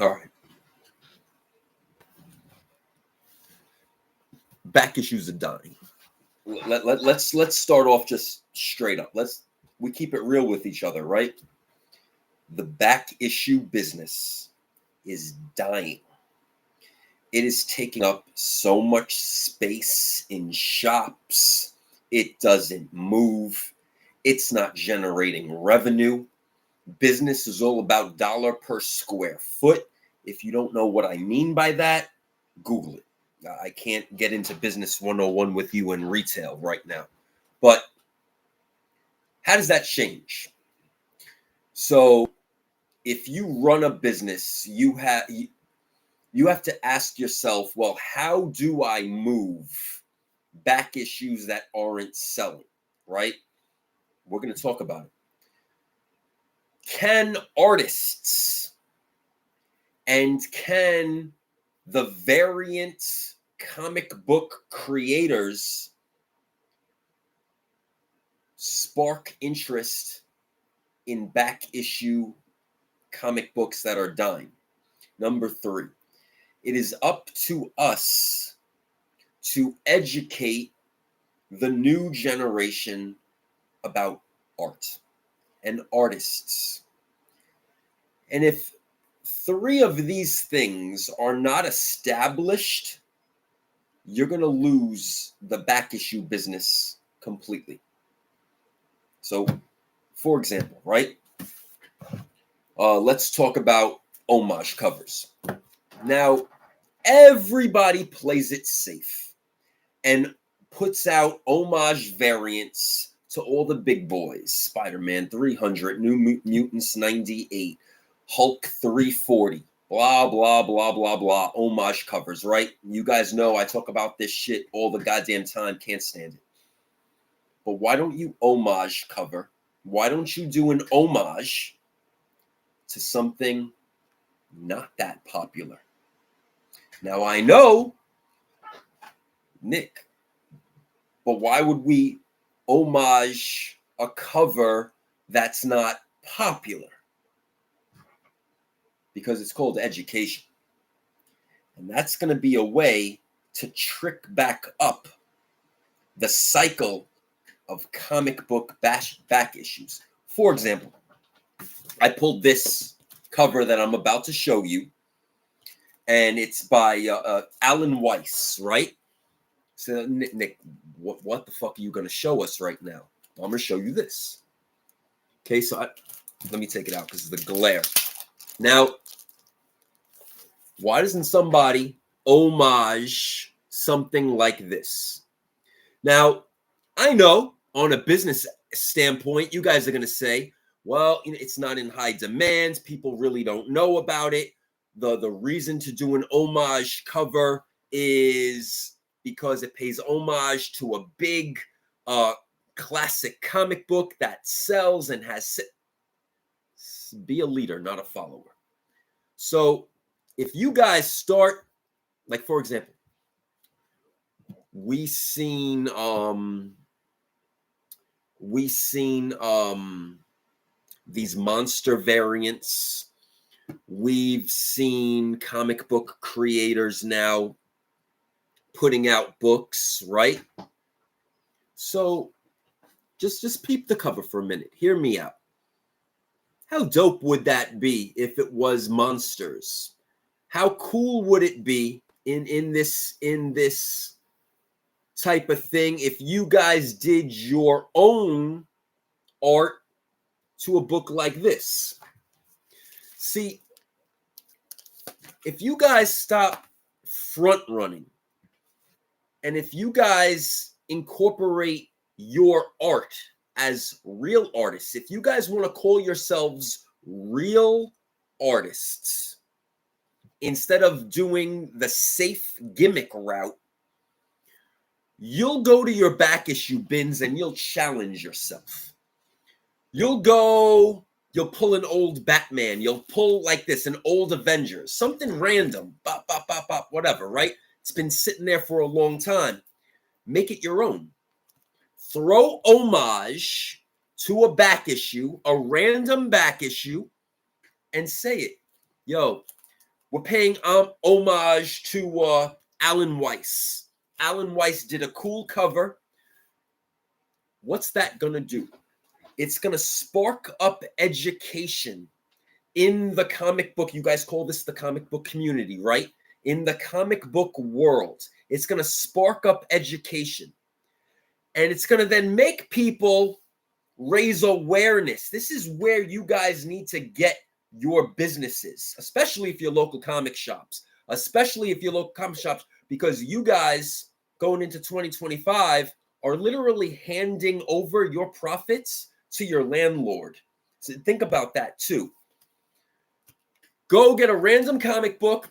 All right. Back issues are dying. Let's start off just straight up. We keep it real with each other, right? The back issue business is dying. It is taking up so much space in shops. It doesn't move. It's not generating revenue. Business is all about dollar per square foot. If you don't know what I mean by that, Google it. I can't get into business 101 with you in retail right now. But how does that change? So if you run a business, you have to ask yourself, well, how do I move back issues that aren't selling, right? We're going to talk about it. Can artists and can the variant comic book creators spark interest in back issue comic books that are dying? Number 3, it is up to us to educate the new generation about art and artists. And if 3 of these things are not established, you're going to lose the back issue business completely. So, for example, right? Let's talk about homage covers. Now, everybody plays it safe and puts out homage variants to all the big boys. Spider-Man 300, New Mutants 98, Hulk 340, blah, blah, blah, blah, blah, homage covers, right? You guys know I talk about this shit all the goddamn time, can't stand it. But why don't you homage cover? Why don't you do an homage to something not that popular? Now, I know, Nick, but why would we homage a cover that's not popular? Because it's called education. And that's going to be a way to trick back up the cycle of comic book back issues. For example, I pulled this cover that I'm about to show you, and it's by Alan Weiss, right? So, Nick, what the fuck are you going to show us right now? I'm going to show you this. Okay, so let me take it out because of the glare. Now, why doesn't somebody homage something like this? Now, I know on a business standpoint, you guys are going to say, well, it's not in high demand. People really don't know about it. The reason to do an homage cover is because it pays homage to a big classic comic book that sells and has... Be a leader, not a follower. So if you guys start, like, for example, we seen these monster variants. We've seen comic book creators now putting out books, right? So just peep the cover for a minute. Hear me out. How dope would that be if it was monsters? How cool would it be in this type of thing if you guys did your own art to a book like this? See, if you guys stop front running and if you guys incorporate your art as real artists, if you guys want to call yourselves real artists instead of doing the safe gimmick route, you'll go to your back issue bins and you'll challenge yourself. You'll pull an old Batman. You'll pull like this, an old Avengers, something random, bop, bop, bop, bop, whatever, right? It's been sitting there for a long time. Make it your own. Throw homage to a back issue, a random back issue, and say it. Yo, We're paying homage to Alan Weiss. Alan Weiss did a cool cover. What's that going to do? It's going to spark up education in the comic book. You guys call this the comic book community, right? In the comic book world. It's going to spark up education. And it's going to then make people raise awareness. This is where you guys need to get your businesses, especially if you're local comic shops, because you guys going into 2025 are literally handing over your profits to your landlord. So think about that too. Go get a random comic book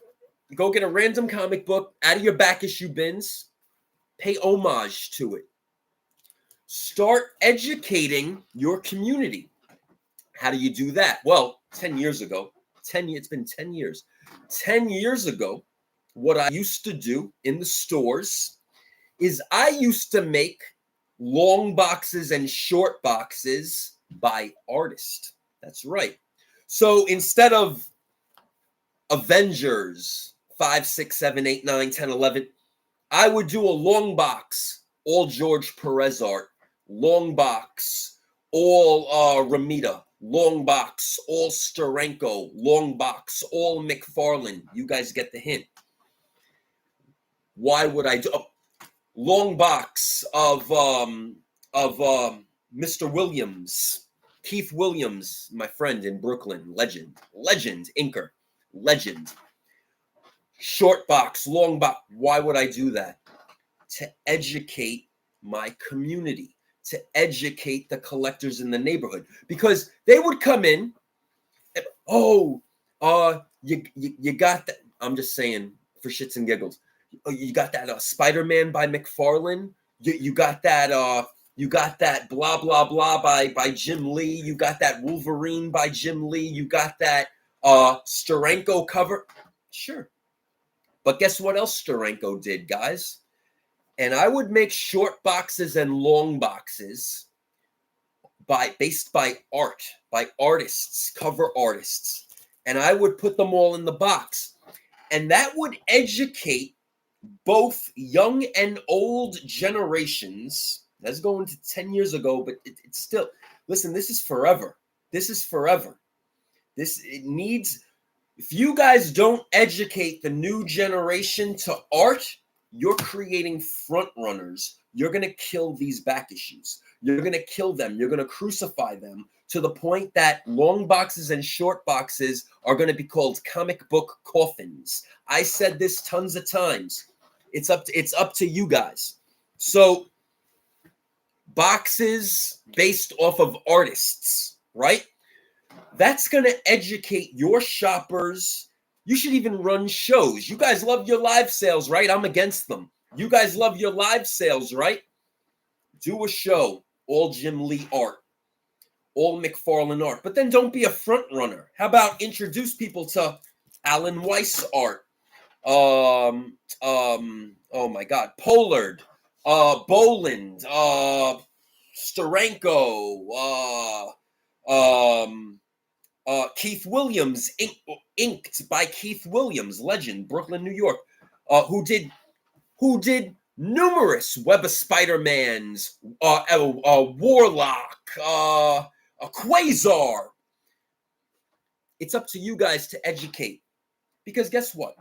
out of your back issue bins. Pay homage to it. Start educating your community. How do you do that? Well, 10 years ago, it's been 10 years. 10 years ago, what I used to do in the stores is I used to make long boxes and short boxes by artist. That's right. So instead of Avengers 5, 6, 7, 8, 9, 10, 11, I would do a long box, all George Perez art, long box, all Ramita, long box, all Steranko, long box, all McFarlane. You guys get the hint. Why would I do long box of Mr. Williams, Keith Williams, my friend in Brooklyn, legend, inker, legend. Short box, long box. Why would I do that? To educate my community, to educate the collectors in the neighborhood, because they would come in and, you got that. I'm just saying for shits and giggles. You got that Spider-Man by McFarlane. You got that blah blah blah by Jim Lee. You got that Wolverine by Jim Lee. You got that Steranko cover. Sure. But guess what else Steranko did, guys? And I would make short boxes and long boxes based by art, by artists, cover artists. And I would put them all in the box. And that would educate both young and old generations. That's going to 10 years ago, but it's still, listen, this is forever. It needs, if you guys don't educate the new generation to art, you're creating front runners. You're going to kill these back issues. You're going to kill them. You're going to crucify them to the point that long boxes and short boxes are going to be called comic book coffins. I said this tons of times. It's up to you guys. So boxes based off of artists, right? That's going to educate your shoppers. You should even run shows. You guys love your live sales, right? I'm against them. You guys love your live sales, right? Do a show, all Jim Lee art, all McFarlane art. But then don't be a front runner. How about introduce people to Alan Weiss art? Oh my God, Pollard, Boland, Steranko, Keith Williams, inked by Keith Williams, legend, Brooklyn, New York, who did numerous Web of Spider-Mans, Warlock, a Quasar. It's up to you guys to educate, because guess what?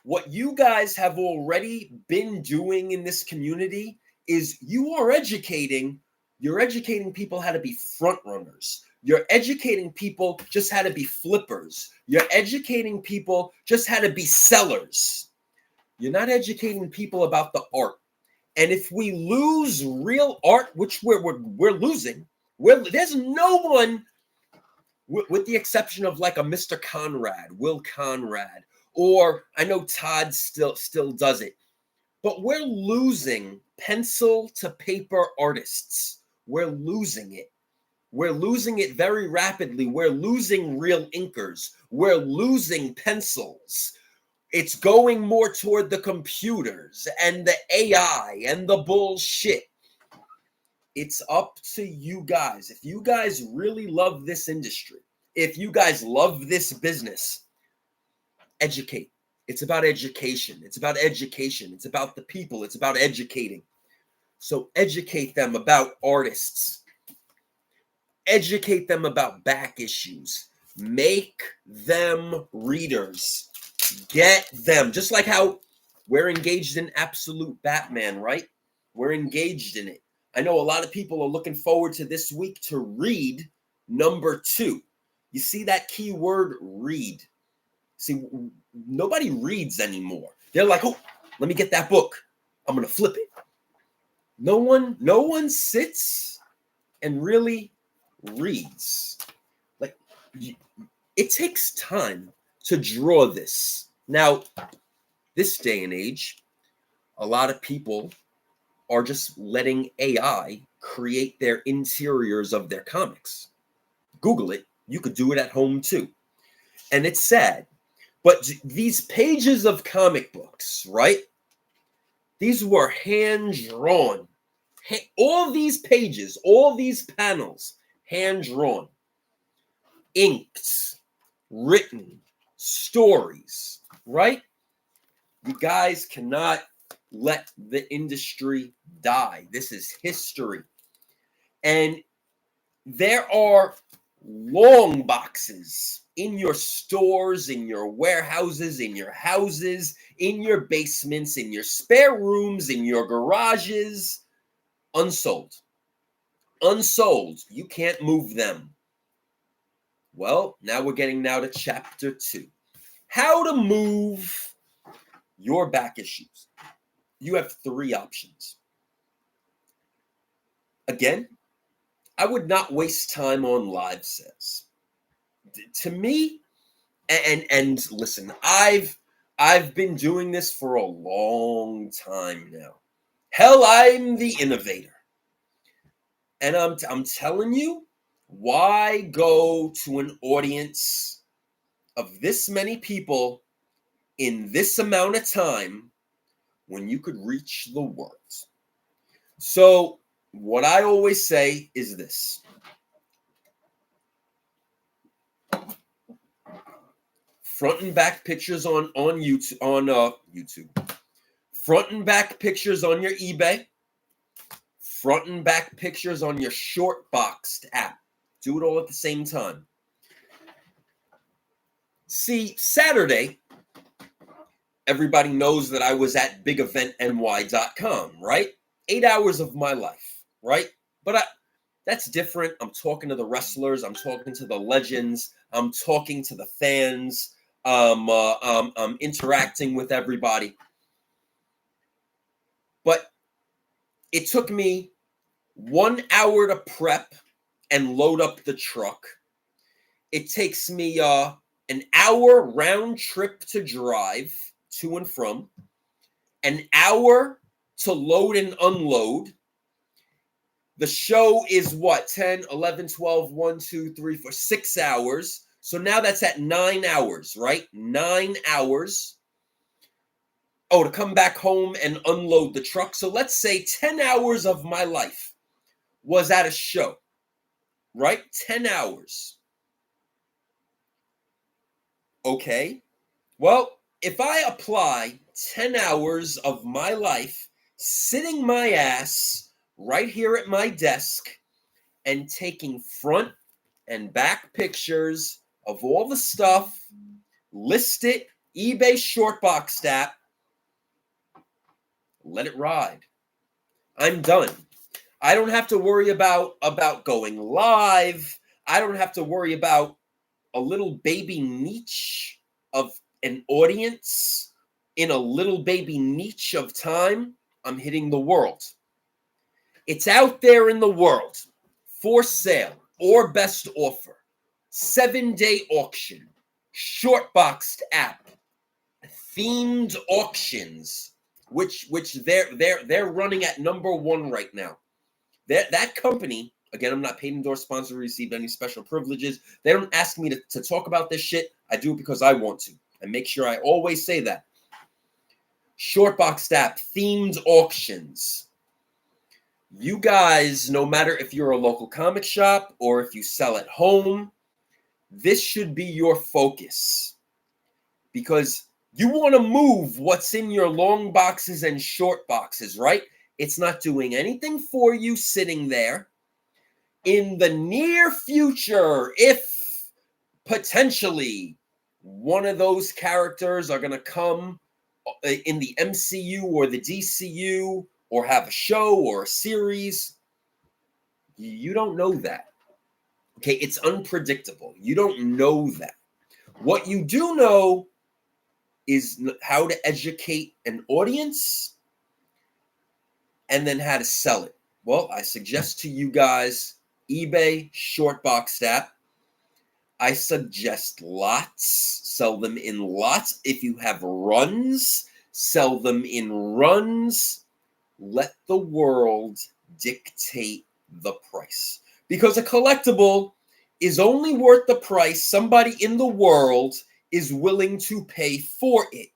What you guys have already been doing in this community is you're educating people how to be front runners. You're educating people just how to be flippers. You're educating people just how to be sellers. You're not educating people about the art. And if we lose real art, which we're losing, there's no one, with the exception of like a Mr. Conrad, Will Conrad, or I know Todd still does it, but we're losing pencil to paper artists. We're losing it. We're losing it very rapidly. We're losing real inkers. We're losing pencils. It's going more toward the computers and the AI and the bullshit. It's up to you guys. If you guys really love this industry, if you guys love this business, educate. It's about education. It's about education. It's about the people. It's about educating. So educate them about artists. Educate them about back issues. Make them readers. Get them. Just like how we're engaged in Absolute Batman, right? We're engaged in it. I know a lot of people are looking forward to this week to read number 2. You see that key word, read. See, nobody reads anymore. They're like, oh, let me get that book. I'm going to flip it. No one sits and really reads. Like, it takes time to draw this. Now, this day and age, a lot of people are just letting AI create their interiors of their comics. Google it. You could do it at home too. And it's sad. But these pages of comic books, right? These were hand-drawn. All these pages, all these panels, hand-drawn. Inked, written, stories, right? You guys cannot let the industry die. This is history. And there are long boxes in your stores, in your warehouses, in your houses, in your basements, in your spare rooms, in your garages, unsold. Unsold. You can't move them. Well, now we're getting to chapter 2. How to move your back issues. You have 3 options. Again, I would not waste time on live sales. To me, and listen, I've been doing this for a long time now. Hell, I'm the innovator. And I'm telling you, why go to an audience of this many people in this amount of time when you could reach the world? So what I always say is this. Front and back pictures on YouTube. Front and back pictures on your eBay. Front and back pictures on your Shortboxed app. Do it all at the same time. See, Saturday, everybody knows that I was at bigeventny.com, right? 8 hours of my life, right? But that's different. I'm talking to the wrestlers. I'm talking to the legends. I'm talking to the fans. I'm interacting with everybody. But it took me 1 hour to prep and load up the truck. It takes me an hour round trip to drive to and from, an hour to load and unload. The show is what? 10, 11, 12, 1, 2, 3, 4, 6 hours. So now that's at 9 hours, right? 9 hours. Oh, to come back home and unload the truck. So let's say 10 hours of my life was at a show, right? 10 hours. Okay. Well, if I apply 10 hours of my life sitting my ass right here at my desk and taking front and back pictures of all the stuff, list it, eBay Shortboxed app, let it ride. I'm done. I don't have to worry about going live. I don't have to worry about a little baby niche of an audience in a little baby niche of time. I'm hitting the world. It's out there in the world for sale or best offer. 7-day auction, Shortboxed app, themed auctions, which they're running at number 1 right now. That company, again, I'm not paid, endorsed, sponsored, received any special privileges. They don't ask me to talk about this shit. I do it because I want to. I make sure I always say that. Shortboxed app, themed auctions. You guys, no matter if you're a local comic shop or if you sell at home, this should be your focus. because you want to move what's in your long boxes and short boxes, right? It's not doing anything for you sitting there. In the near future, if potentially one of those characters are going to come in the MCU or the DCU or have a show or a series, you don't know that. Okay, it's unpredictable. You don't know that. What you do know is how to educate an audience and then how to sell it. Well, I suggest to you guys eBay short box app. I suggest lots. Sell them in lots. If you have runs, sell them in runs. Let the world dictate the price. Because a collectible is only worth the price somebody in the world is willing to pay for it.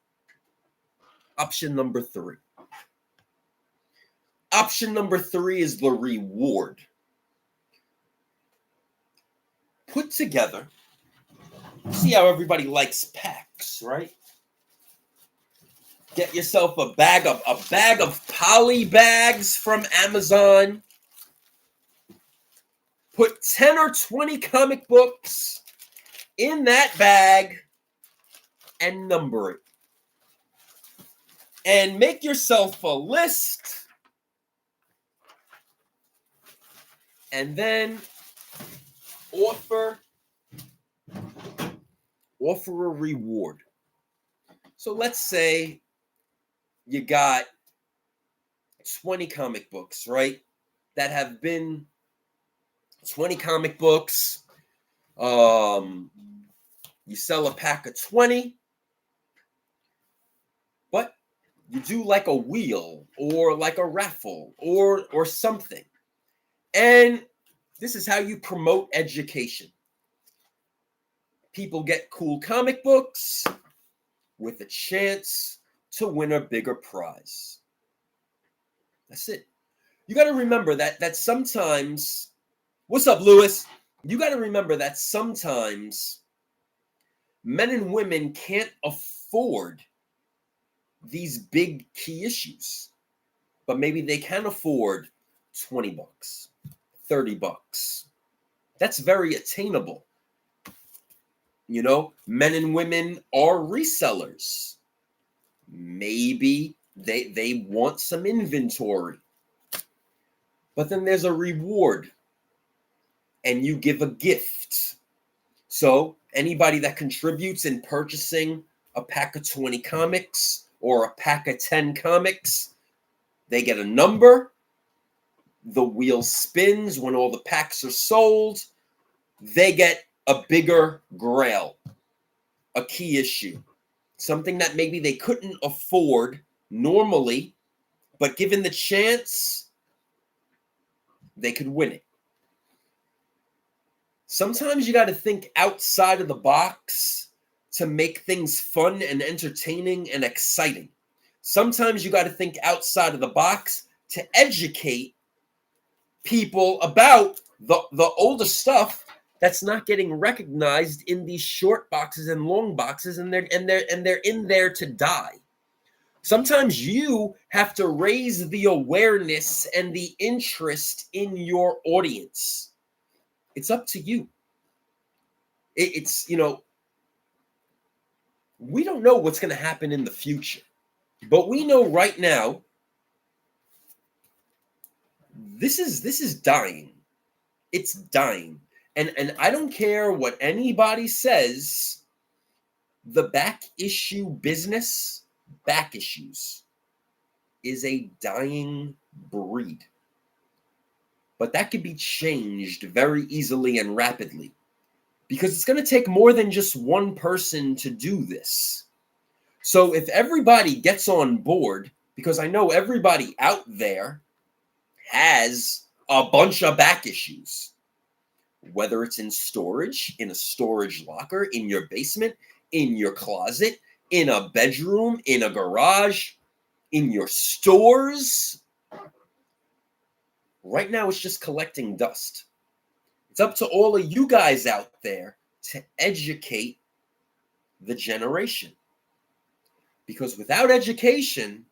Option number 3. Option number 3 is the reward. Put together, see how everybody likes packs, right? Get yourself a bag of poly bags from Amazon. Put 10 or 20 comic books in that bag and number it. And make yourself a list. And then offer a reward. So let's say you got 20 comic books, right? That have been 20 comic books. You sell a pack of 20, but you do like a wheel or like a raffle or something. And this is how you promote education. People get cool comic books with a chance to win a bigger prize. That's it. You got to remember that sometimes, what's up, Lewis? You got to remember that sometimes men and women can't afford these big key issues, but maybe they can afford $20, $30. That's very attainable. You know, men and women are resellers. Maybe they want some inventory. But then there's a reward. And you give a gift. So anybody that contributes in purchasing a pack of 20 comics or a pack of 10 comics, they get a number. The wheel spins when all the packs are sold. They get a bigger grail, a key issue, something that maybe they couldn't afford normally, but given the chance, they could win it. Sometimes you got to think outside of the box to make things fun and entertaining and exciting. Sometimes you got to think outside of the box to educate people about the older stuff that's not getting recognized in these short boxes and long boxes, and they're in there to die. Sometimes you have to raise the awareness and the interest in your audience. It's up to you. It's, you know, we don't know what's going to happen in the future, but we know right now this is dying. It's dying. And I don't care what anybody says, the back issue business, back issues, is a dying breed. But that could be changed very easily and rapidly, because it's going to take more than just one person to do this. So if everybody gets on board, because I know everybody out there has a bunch of back issues, whether it's in storage, in a storage locker, in your basement, in your closet, in a bedroom, in a garage, in your stores. Right now, it's just collecting dust. It's up to all of you guys out there to educate the generation. Because without education,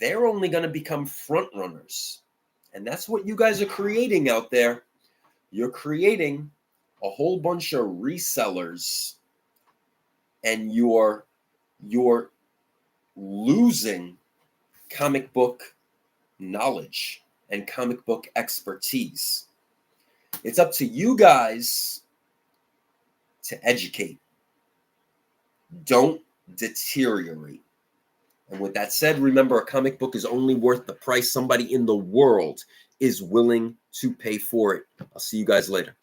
they're only going to become front runners. And that's what you guys are creating out there. You're creating a whole bunch of resellers, and you're losing comic book knowledge and comic book expertise. It's up to you guys to educate. Don't deteriorate. And with that said, remember, a comic book is only worth the price somebody in the world is willing to pay for it. I'll see you guys later.